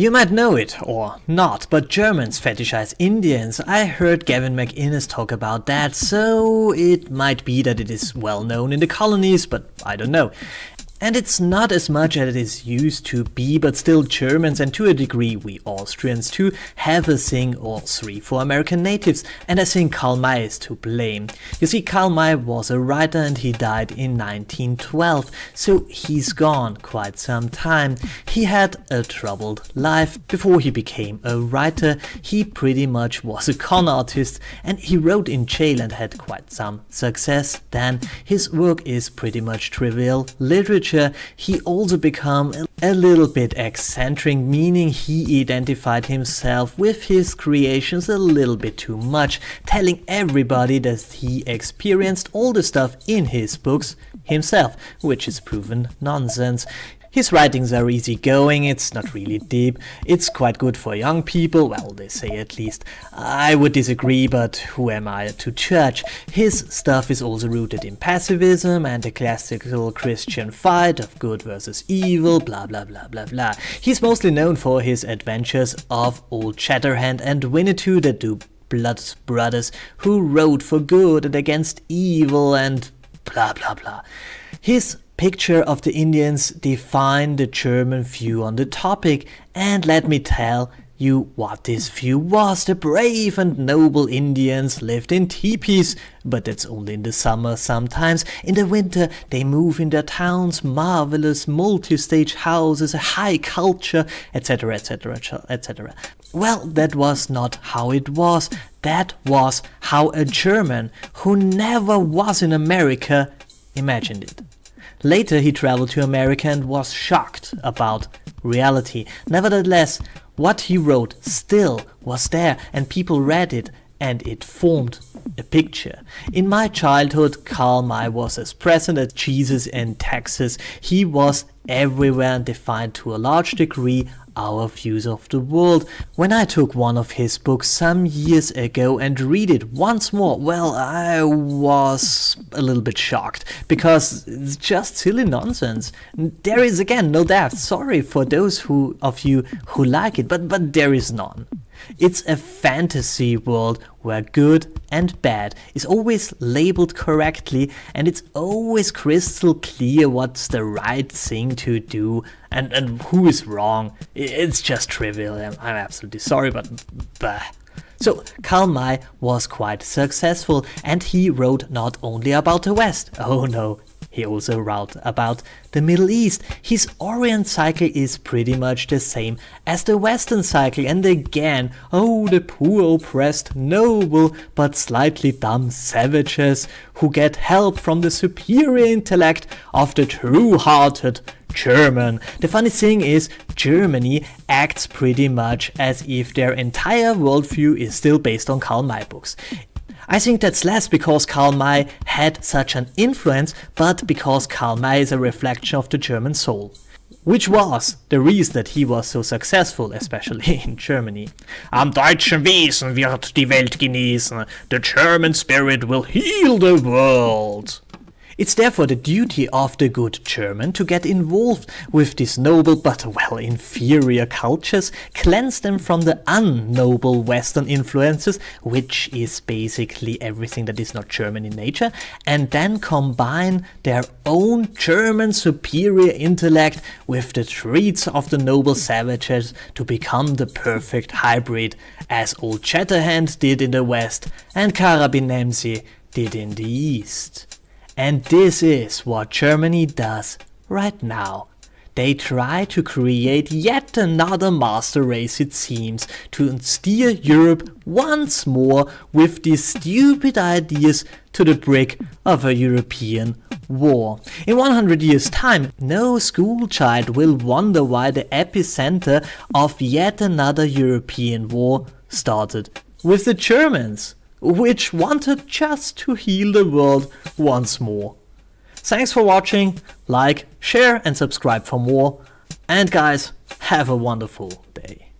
You might know it, or not, but Germans fetishize Indians. I heard Gavin McInnes talk about that, so it might be that it is well known in the colonies, but I don't know. And it's not as much as it is used to be, but still Germans, and to a degree we Austrians too, have a thing or three for American natives, and I think Karl May is to blame. You see, Karl May was a writer and he died in 1912, so he's gone quite some time. He had a troubled life. Before he became a writer, he pretty much was a con artist, and he wrote in jail and had quite some success. Then his work is pretty much trivial literature. He also became a little bit eccentric, meaning he identified himself with his creations a little bit too much, telling everybody that he experienced all the stuff in his books himself, which is proven nonsense. His writings are easygoing, it's not really deep, it's quite good for young people, well, they say at least. I would disagree, but who am I to judge? His stuff is also rooted in pacifism and the classical Christian fight of good versus evil, blah blah blah blah blah. He's mostly known for his adventures of Old Shatterhand and Winnetou, the two blood brothers who rode for good and against evil and blah blah blah. His picture of the Indians define the German view on the topic, and let me tell you what this view was. The brave and noble Indians lived in teepees, but that's only in the summer sometimes. In the winter they move in their towns, marvelous multi-stage houses, a high culture, etc, etc, etc. Well, that was not how it was. That was how a German who never was in America imagined it. Later he traveled to America and was shocked about reality. Nevertheless, what he wrote still was there and people read it, and it formed a picture. In my childhood, Karl May was as present as Jesus in Texas. He was everywhere and defined to a large degree our views of the world. When I took one of his books some years ago and read it once more, well, I was a little bit shocked, because it's just silly nonsense. There is again no depth. Sorry for those of you who like it, but there is none. It's a fantasy world where good and bad is always labeled correctly, and it's always crystal clear what's the right thing to do and who is wrong. It's just trivial. I'm absolutely sorry, but bah. So Karl May was quite successful, and he wrote not only about the West. Oh no. He also wrote about the Middle East. His Orient cycle is pretty much the same as the Western cycle, and again, oh, the poor oppressed noble but slightly dumb savages who get help from the superior intellect of the true-hearted German. The funny thing is, Germany acts pretty much as if their entire worldview is still based on Karl May books. I think that's less because Karl May had such an influence, but because Karl May is a reflection of the German soul. Which was the reason that he was so successful, especially in Germany. Am deutschen Wesen wird die Welt genesen. The German spirit will heal the world. It's therefore the duty of the good German to get involved with these noble but, well, inferior cultures, cleanse them from the unnoble Western influences, which is basically everything that is not German in nature, and then combine their own German superior intellect with the traits of the noble savages to become the perfect hybrid, as Old Shatterhand did in the West and Karabin-Nemsi did in the East. And this is what Germany does right now. They try to create yet another master race, it seems, to steer Europe once more with these stupid ideas to the brink of a European war. In 100 years' time, no school child will wonder why the epicenter of yet another European war started with the Germans, which wanted just to heal the world once more. Thanks for watching, like, share and subscribe for more, and guys, have a wonderful day.